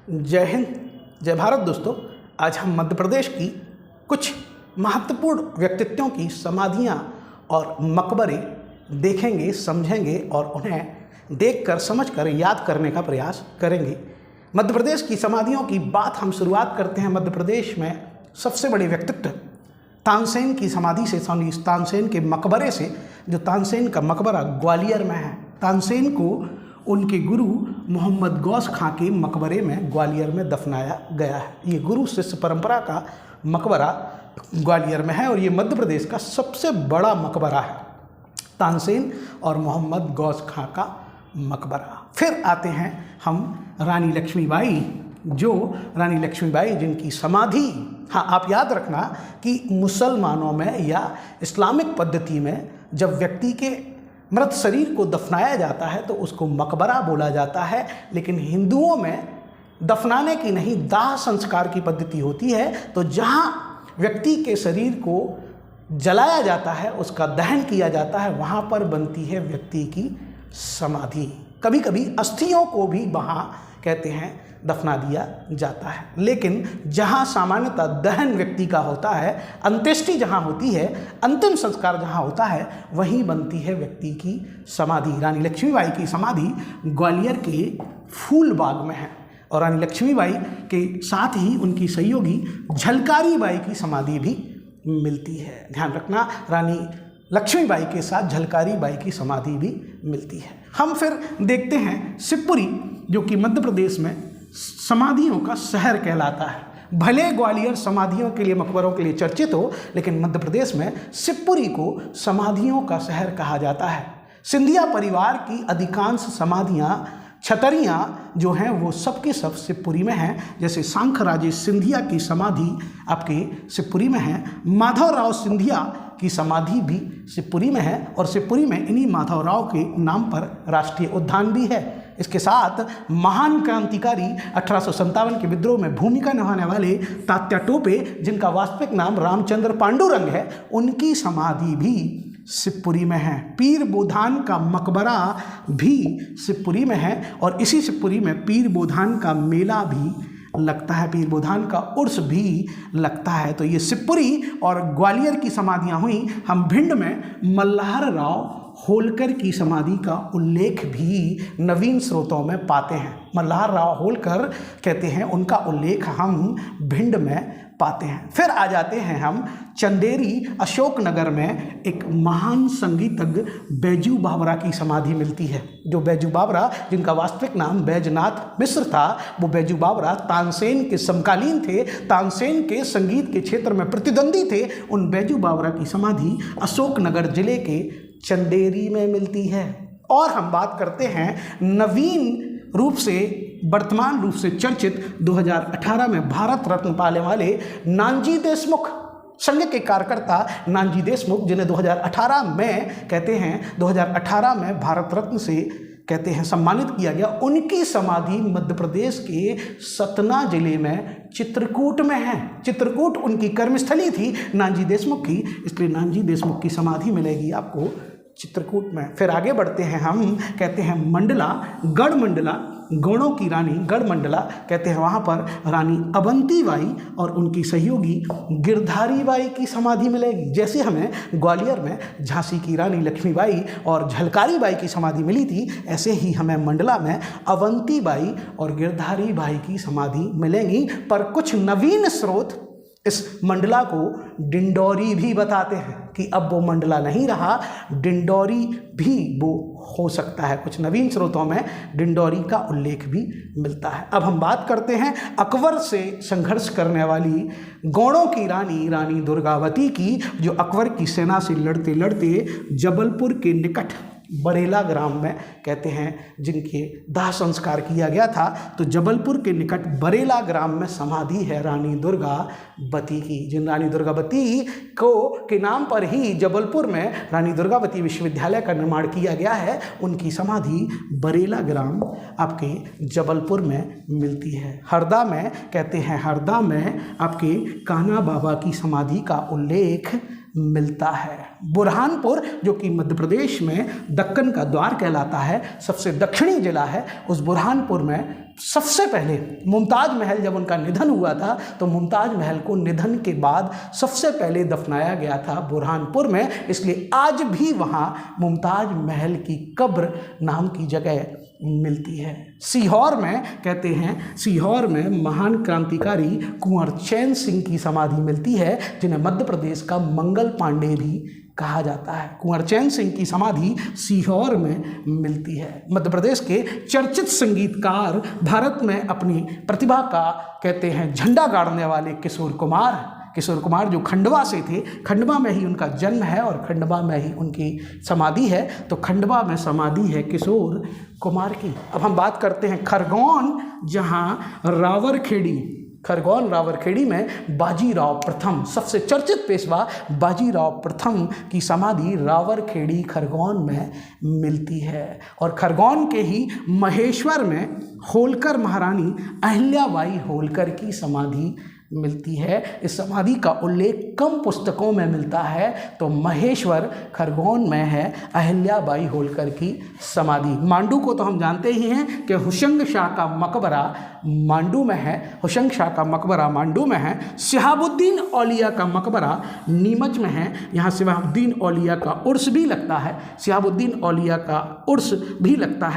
जय हिंद, जय भारत। दोस्तों, आज हम मध्य प्रदेश की कुछ महत्वपूर्ण व्यक्तित्वों की समाधियां और मकबरे देखेंगे, समझेंगे और उन्हें देखकर, समझकर याद करने का प्रयास करेंगे। मध्य प्रदेश की समाधियों की बात हम शुरुआत करते हैं। मध्य प्रदेश में सबसे बड़े व्यक्तित्व तानसेन की समाधि से, तानसेन के मकबरे से। जो तानसेन का मकबरा ग्वालियर में है, तानसेन को उनके गुरु मोहम्मद गौस खां के मकबरे में ग्वालियर में दफनाया गया है। ये गुरु शिष्य परंपरा का मकबरा ग्वालियर में है और ये मध्य प्रदेश का सबसे बड़ा मकबरा है, तानसेन और मोहम्मद गौस खां का मकबरा। फिर आते हैं हम रानी लक्ष्मीबाई, जो रानी लक्ष्मीबाई जिनकी समाधि, हाँ आप याद रखना कि मुसलमानों में या इस्लामिक पद्धति में जब व्यक्ति के मृत शरीर को दफनाया जाता है तो उसको मकबरा बोला जाता है, लेकिन हिंदुओं में दफनाने की नहीं, दाह संस्कार की पद्धति होती है। तो जहाँ व्यक्ति के शरीर को जलाया जाता है, उसका दहन किया जाता है, वहाँ पर बनती है व्यक्ति की समाधि। कभी कभी अस्थियों को भी वहाँ कहते हैं दफना दिया जाता है, लेकिन जहाँ सामान्यतः दहन व्यक्ति का होता है, अंत्येष्टि जहाँ होती है, अंतिम संस्कार जहाँ होता है, वहीं बनती है व्यक्ति की समाधि। रानी लक्ष्मीबाई की समाधि ग्वालियर के फूलबाग में है और रानी लक्ष्मीबाई के साथ ही उनकी सहयोगी झलकारी बाई की समाधि भी मिलती है। ध्यान रखना, रानी लक्ष्मीबाई के साथ झलकारी बाई की समाधि भी मिलती है। हम फिर देखते हैं शिवपुरी, जो कि मध्य प्रदेश में समाधियों का शहर कहलाता है। भले ग्वालियर समाधियों के लिए, मकबरों के लिए चर्चित हो, लेकिन मध्य प्रदेश में शिवपुरी को समाधियों का शहर कहा जाता है। सिंधिया परिवार की अधिकांश समाधियां, छतरियाँ जो हैं वो सब की सब शिवपुरी में हैं। जैसे सांखराजे सिंधिया की समाधि आपके शिवपुरी में है, माधवराव सिंधिया की समाधि भी शिवपुरी में है और शिवपुरी में इन्हीं माधवराव के नाम पर राष्ट्रीय उद्यान भी है। इसके साथ महान क्रांतिकारी 1857 के विद्रोह में भूमिका निभाने वाले तात्या टोपे, जिनका वास्तविक नाम रामचंद्र पांडुरंग है, उनकी समाधि भी शिवपुरी में है। पीर बोधान का मकबरा भी शिवपुरी में है और इसी शिवपुरी में पीर बोधान का मेला भी लगता है, पीर बोधान का उर्स भी लगता है। तो ये शिवपुरी और ग्वालियर की समाधियां हुई। हम भिंड में मल्हार राव होलकर की समाधि का उल्लेख भी नवीन स्रोतों में पाते हैं। मल्हार राव होलकर कहते हैं, उनका उल्लेख हम भिंड में पाते हैं। फिर आ जाते हैं हम चंदेरी अशोकनगर में, एक महान संगीतज्ञ बैजू बावरा की समाधि मिलती है। जो बैजू बावरा, जिनका वास्तविक नाम बैजनाथ मिश्र था, वो बैजू बावरा तानसेन के समकालीन थे, तानसेन के संगीत के क्षेत्र में प्रतिद्वंदी थे। उन बैजू बावरा की समाधि अशोकनगर जिले के चंदेरी में मिलती है। और हम बात करते हैं नवीन रूप से, वर्तमान रूप से चर्चित 2018 में भारत रत्न पाने वाले नानाजी देशमुख, संघ के कार्यकर्ता नानाजी देशमुख, जिन्हें 2018 में कहते हैं, 2018 में भारत रत्न से कहते हैं सम्मानित किया गया। उनकी समाधि मध्य प्रदेश के सतना जिले में चित्रकूट में है। चित्रकूट उनकी कर्मस्थली थी नानाजी देशमुख की, इसलिए नानाजी देशमुख की समाधि मिलेगी आपको चित्रकूट में। फिर आगे बढ़ते हैं, हम कहते हैं मंडला, गढ़ मंडला, गौड़ों की रानी गढ़ मंडला कहते हैं, वहाँ पर रानी अवंती बाई और उनकी सहयोगी गिरधारी बाई की समाधि मिलेगी। जैसे हमें ग्वालियर में झांसी की रानी लक्ष्मीबाई और झलकारी बाई की समाधि मिली थी, ऐसे ही हमें मंडला में अवंती बाई और गिरधारी बाई की समाधि मिलेंगी। पर कुछ नवीन स्रोत इस मंडला को डिंडोरी भी बताते हैं कि अब वो मंडला नहीं रहा, डिंडोरी भी वो हो सकता है। कुछ नवीन स्रोतों में डिंडोरी का उल्लेख भी मिलता है। अब हम बात करते हैं अकबर से संघर्ष करने वाली गौड़ों की रानी, रानी दुर्गावती की, जो अकबर की सेना से लड़ते लड़ते जबलपुर के निकट बरेला ग्राम में कहते हैं जिनके दाह संस्कार किया गया था। तो जबलपुर के निकट बरेला ग्राम में समाधि है रानी दुर्गावती की। जिन रानी दुर्गावती को के नाम पर ही जबलपुर में रानी दुर्गावती विश्वविद्यालय का निर्माण किया गया है, उनकी समाधि बरेला ग्राम आपके जबलपुर में मिलती है। हरदा में कहते हैं, हरदा में आपके कान्हा बाबा की समाधि का उल्लेख मिलता है। बुरहानपुर जो कि मध्य प्रदेश में दक्कन का द्वार कहलाता है, सबसे दक्षिणी जिला है, उस बुरहानपुर में सबसे पहले मुमताज़ महल जब उनका निधन हुआ था तो मुमताज़ महल को निधन के बाद सबसे पहले दफनाया गया था बुरहानपुर में, इसलिए आज भी वहाँ मुमताज़ महल की कब्र नाम की जगह मिलती है। सीहोर में कहते हैं, सीहोर में महान क्रांतिकारी कुंवर चैन सिंह की समाधि मिलती है, जिन्हें मध्य प्रदेश का मंगल पांडे भी कहा जाता है। कुंवर चैन सिंह की समाधि सीहोर में मिलती है। मध्य प्रदेश के चर्चित संगीतकार, भारत में अपनी प्रतिभा का कहते हैं झंडा गाड़ने वाले किशोर कुमार जो खंडवा से थे, खंडवा में ही उनका जन्म है और खंडवा में ही उनकी समाधि है, तो खंडवा में समाधि है किशोर कुमार की। अब हम बात करते हैं खरगोन, जहाँ रावरखेड़ी में बाजीराव प्रथम, सबसे चर्चित पेशवा बाजीराव प्रथम की समाधि रावरखेड़ी खरगोन में मिलती है। और खरगोन के ही महेश्वर में होलकर महारानी अहिल्याबाई होलकर की समाधि मिलती है। इस समाधि का उल्लेख कम पुस्तकों में मिलता है, तो महेश्वर खरगोन में है अहिल्याबाई होलकर की समाधि। मांडू को तो हम जानते ही हैं कि हुशंग शाह का मकबरा मांडू में है, शहाबुद्दीन औलिया का मकबरा नीमच में है। यहाँ शहाबुद्दीन औलिया का उर्स भी लगता है,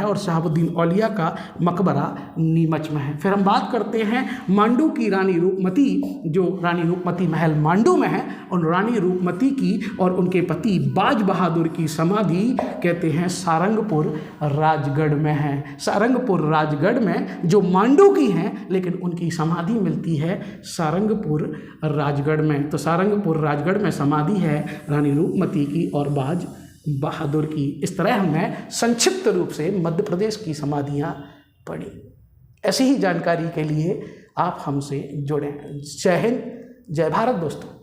और शहाबुद्दीन औलिया का मकबरा नीमच में है। फिर हम बात करते हैं मांडू की रानी रूपमती, जो रानी रूपमती महल मांडू में है, उन रानी रूपमती की और उनके पति बाज बहादुर की समाधि कहते हैं सारंगपुर राजगढ़ में है। सारंगपुर राजगढ़ में जो मांडू की हैं, लेकिन उनकी समाधि मिलती है सारंगपुर राजगढ़ में। तो सारंगपुर राजगढ़ में समाधि है रानी रूपमती की और बाज बहादुर की। इस तरह हमने संक्षिप्त रूप से मध्य प्रदेश की समाधियाँ पढ़ी। ऐसी ही जानकारी के लिए आप हमसे जुड़ें। जय हिंद, जय भारत दोस्तों।